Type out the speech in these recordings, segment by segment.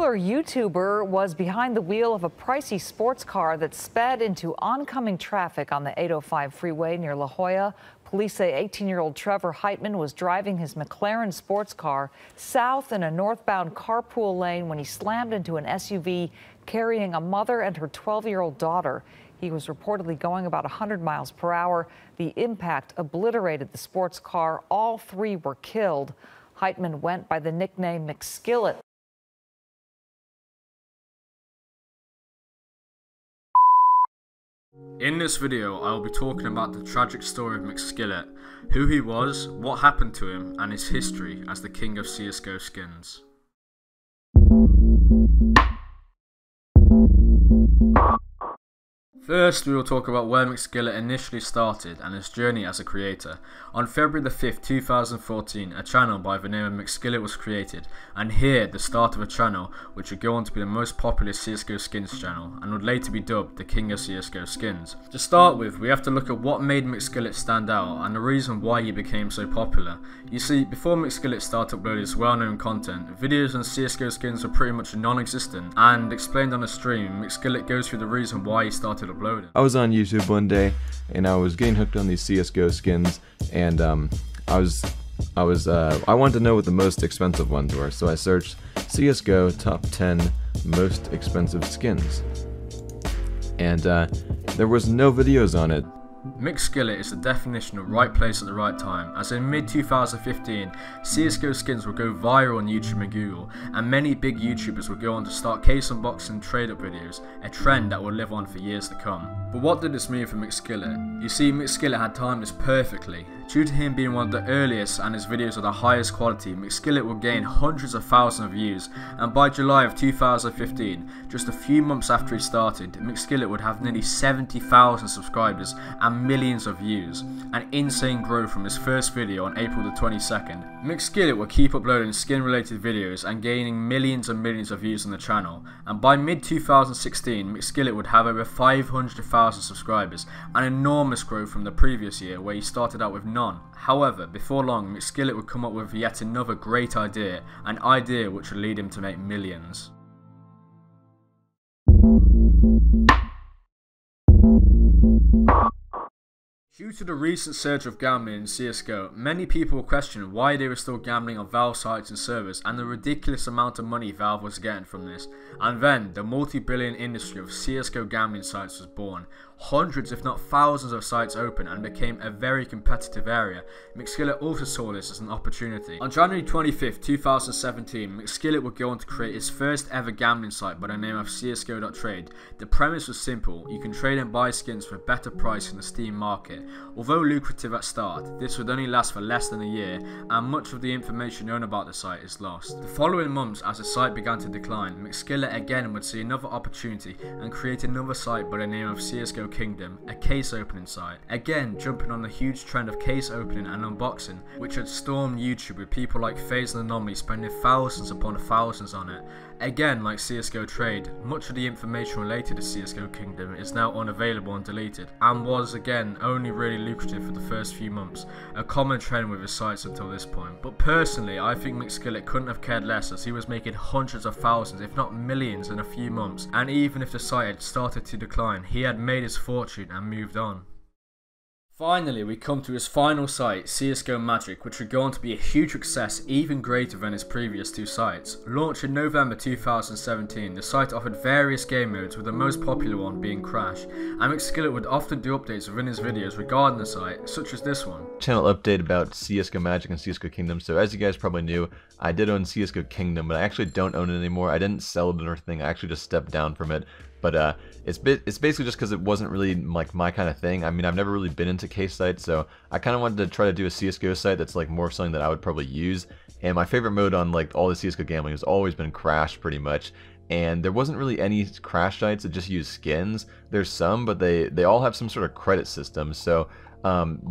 popular YouTuber was behind the wheel of a pricey sports car that sped into oncoming traffic on the 805 freeway near La Jolla. Police say 18-year-old Trevor Heitman was driving his McLaren sports car south in a northbound carpool lane when he slammed into an SUV carrying a mother and her 12-year-old daughter. He was reportedly going about 100 miles per hour. The impact obliterated the sports car. All three were killed. Heitman went by the nickname McSkillet. In this video, I will be talking about the tragic story of McSkillet, who he was, what happened to him, and his history as the king of CSGO skins. First, we will talk about where McSkillet initially started and his journey as a creator. On February the 5th, 2014, a channel by the name of McSkillet was created, and here the start of a channel which would go on to be the most popular CSGO skins channel, and would later be dubbed the king of CSGO skins. To start with, we have to look at what made McSkillet stand out, and the reason why he became so popular. You see, before McSkillet started uploading his well-known content, videos on CSGO skins were pretty much non-existent, and explained on the stream, McSkillet goes through the reason why he started uploading. I was on YouTube one day and I was getting hooked on these CSGO skins, and I wanted to know what the most expensive ones were, so I searched CSGO top 10 most expensive skins, and there was no videos on it. McSkillet is the definition of right place at the right time, as in mid-2015, CSGO skins would go viral on YouTube and Google, and many big YouTubers would go on to start case unboxing and trade-up videos, a trend that will live on for years to come. But what did this mean for McSkillet? You see, McSkillet had timed this perfectly. Due to him being one of the earliest and his videos are the highest quality, McSkillet would gain hundreds of thousands of views, and by July of 2015, just a few months after he started, McSkillet would have nearly 70,000 subscribers and millions of views, an insane growth from his first video on April the 22nd. McSkillet would keep uploading skin related videos and gaining millions and millions of views on the channel, and by mid-2016 McSkillet would have over 500,000 subscribers, an enormous growth from the previous year where he started out with none. However, before long, McSkillet would come up with yet another great idea, an idea which would lead him to make millions. Due to the recent surge of gambling in CSGO, many people were questioning why they were still gambling on Valve sites and servers, and the ridiculous amount of money Valve was getting from this. And then, the multi-billion industry of CSGO gambling sites was born. Hundreds if not thousands of sites opened and became a very competitive area. McSkillet also saw this as an opportunity. On January 25th, 2017, McSkillet would go on to create his first ever gambling site by the name of CSGO.trade. The premise was simple: you can trade and buy skins for a better price in the Steam market. Although lucrative at start, this would only last for less than a year, and much of the information known about the site is lost. The following months, as the site began to decline, McSkillet again would see another opportunity and create another site by the name of CSGO Kingdom, a case opening site. Again, jumping on the huge trend of case opening and unboxing, which had stormed YouTube with people like FaZe and Anomaly spending thousands upon thousands on it. Again, like CSGO Trade, much of the information related to CSGO Kingdom is now unavailable and deleted, and was again only really lucrative for the first few months, a common trend with his sites until this point. But personally, I think McSkillet couldn't have cared less, as he was making hundreds of thousands if not millions in a few months, and even if the site had started to decline, he had made his fortune and moved on. Finally, we come to his final site, CSGO Magic, which would go on to be a huge success, even greater than his previous two sites. Launched in November 2017, the site offered various game modes, with the most popular one being Crash, and McSkillet would often do updates within his videos regarding the site, such as this one. Channel update about CSGO Magic and CSGO Kingdom. So as you guys probably knew, I did own CSGO Kingdom, but I actually don't own it anymore. I didn't sell it or anything, I actually just stepped down from it. But it's basically just because it wasn't really like my kind of thing. I mean, I've never really been into case sites, so I kind of wanted to try to do a CSGO site that's like more something that I would probably use. And my favorite mode on like all the CSGO gambling has always been Crash, pretty much. And there wasn't really any Crash sites that just use skins. There's some, but they all have some sort of credit system. So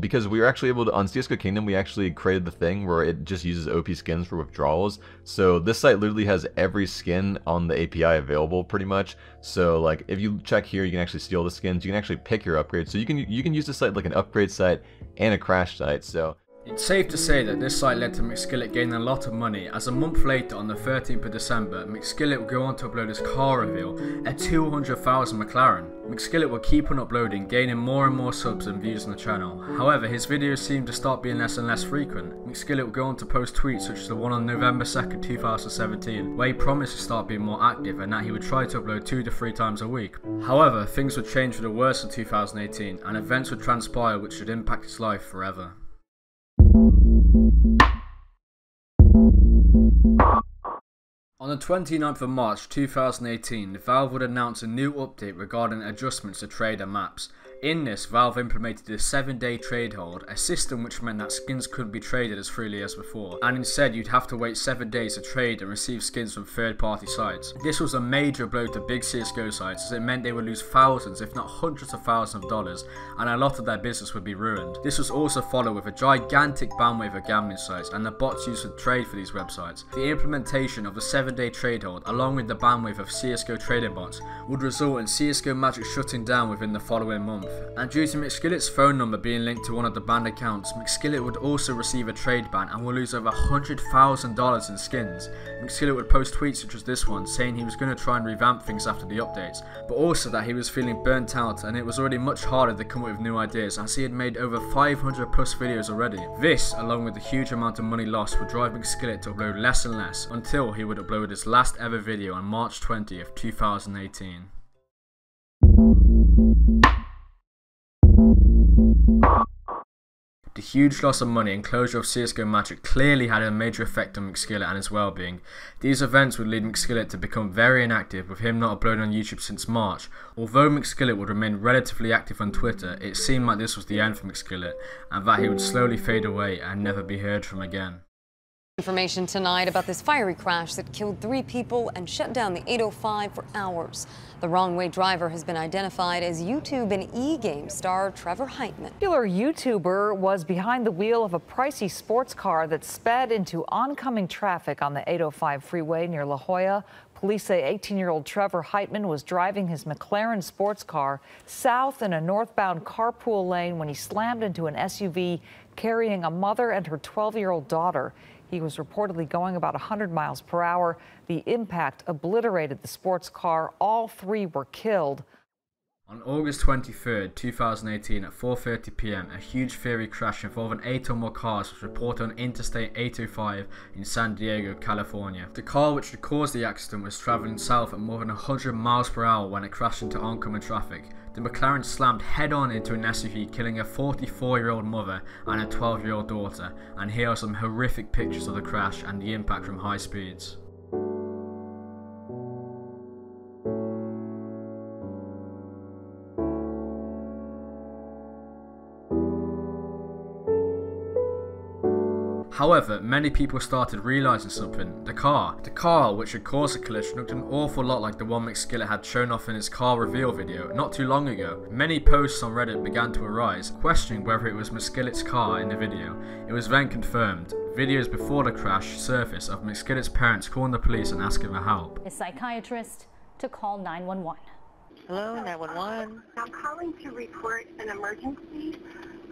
because we were actually able to, on CSGO Kingdom, we actually created the thing where it just uses OP skins for withdrawals. So this site literally has every skin on the API available, pretty much. So like if you check here, you can actually steal the skins. You can actually pick your upgrades. So you can use this site like an upgrade site and a Crash site. So It's safe to say that this site led to McSkillet gaining a lot of money, as a month later on the 13th of December, McSkillet would go on to upload his car reveal, a 200,000 McLaren. McSkillet would keep on uploading, gaining more and more subs and views on the channel. However, his videos seemed to start being less and less frequent. McSkillet would go on to post tweets such as the one on November 2nd, 2017, where he promised to start being more active and that he would try to upload 2 to 3 times a week. However, things would change for the worse in 2018, and events would transpire which would impact his life forever. On the 29th of March 2018, Valve would announce a new update regarding adjustments to trader maps. In this, Valve implemented a 7-day trade hold, a system which meant that skins couldn't be traded as freely as before, and instead you'd have to wait 7 days to trade and receive skins from third-party sites. This was a major blow to big CSGO sites, as it meant they would lose thousands if not hundreds of thousands of dollars, and a lot of their business would be ruined. This was also followed with a gigantic Banwave of gambling sites and the bots used to trade for these websites. The implementation of the 7-day trade hold, along with the Banwave of CSGO trading bots, would result in CSGO Magic shutting down within the following month. And due to McSkillet's phone number being linked to one of the banned accounts, McSkillet would also receive a trade ban and will lose over $100,000 in skins. McSkillet would post tweets such as this one, saying he was going to try and revamp things after the updates, but also that he was feeling burnt out and it was already much harder to come up with new ideas, as he had made over 500 plus videos already. This, along with the huge amount of money lost, would drive McSkillet to upload less and less, until he would upload his last ever video on March 20th, 2018. The huge loss of money and closure of CSGO Magic clearly had a major effect on McSkillet and his well-being. These events would lead McSkillet to become very inactive, with him not uploading on YouTube since March. Although McSkillet would remain relatively active on Twitter, it seemed like this was the end for McSkillet, and that he would slowly fade away and never be heard from again. Information tonight about this fiery crash that killed 3 people and shut down the 805 for hours. The wrong-way driver has been identified as YouTube and e-game star Trevor Heitman. Popular YouTuber was behind the wheel of a pricey sports car that sped into oncoming traffic on the 805 freeway near La Jolla. Police say 18-year-old Trevor Heitman was driving his McLaren sports car south in a northbound carpool lane when he slammed into an SUV carrying a mother and her 12-year-old daughter. He was reportedly going about 100 miles per hour. The impact obliterated the sports car. All 3 were killed. On August 23rd, 2018 at 4:30 p.m, a huge fiery crash involving 8 or more cars was reported on Interstate 805 in San Diego, California. The car which had caused the accident was traveling south at more than 100 miles per hour when it crashed into oncoming traffic. The McLaren slammed head-on into an SUV, killing a 44-year-old mother and a 12-year-old daughter, and here are some horrific pictures of the crash and the impact from high speeds. However, many people started realising something. The car which had caused the collision looked an awful lot like the one McSkillet had shown off in his car reveal video not too long ago. Many posts on Reddit began to arise, questioning whether it was McSkillet's car in the video. It was then confirmed. Videos before the crash surfaced of McSkillet's parents calling the police and asking for help. A psychiatrist to call 911. Hello, 911. I'm calling to report an emergency.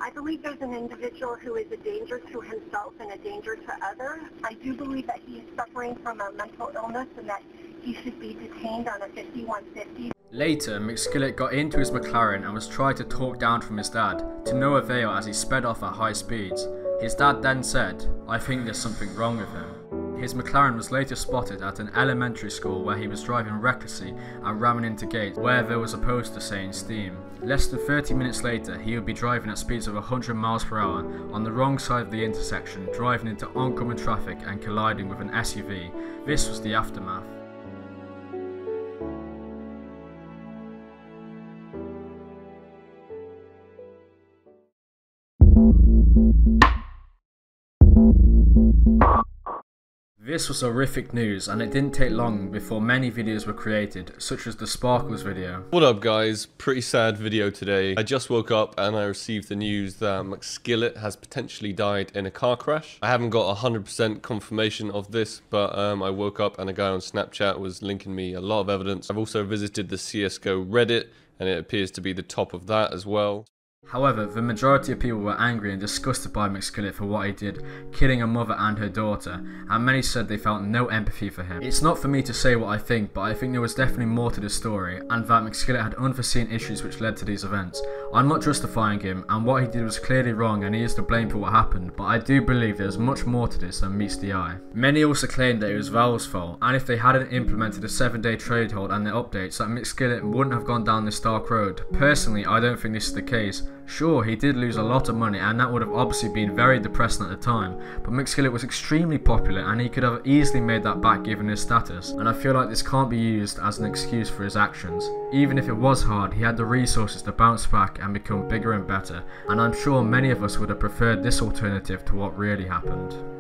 I believe there's an individual who is a danger to himself and a danger to others. I do believe that he is suffering from a mental illness and that he should be detained on a 5150. Later, McSkillet got into his McLaren and was trying to talk down from his dad, to no avail as he sped off at high speeds. His dad then said, "I think there's something wrong with him." His McLaren was later spotted at an elementary school where he was driving recklessly and ramming into gates where there was a poster saying Steam. Less than 30 minutes later, he would be driving at speeds of 100 miles per hour on the wrong side of the intersection, driving into oncoming traffic and colliding with an SUV. This was the aftermath. This was horrific news, and it didn't take long before many videos were created, such as the Sparkles video. What up guys, pretty sad video today. I just woke up and I received the news that McSkillet has potentially died in a car crash. I haven't got 100% confirmation of this, but I woke up and a guy on Snapchat was linking me a lot of evidence. I've also visited the CSGO Reddit and it appears to be the top of that as well. However, the majority of people were angry and disgusted by McSkillet for what he did, killing a mother and her daughter, and many said they felt no empathy for him. It's not for me to say what I think, but I think there was definitely more to the story, and that McSkillet had unforeseen issues which led to these events. I'm not justifying him, and what he did was clearly wrong and he is to blame for what happened, but I do believe there's much more to this than meets the eye. Many also claimed that it was Valve's fault, and if they hadn't implemented a 7-day trade hold and the updates, that McSkillet wouldn't have gone down this dark road. Personally, I don't think this is the case. Sure, he did lose a lot of money and that would have obviously been very depressing at the time, but McSkillet was extremely popular and he could have easily made that back given his status, and I feel like this can't be used as an excuse for his actions. Even if it was hard, he had the resources to bounce back and become bigger and better, and I'm sure many of us would have preferred this alternative to what really happened.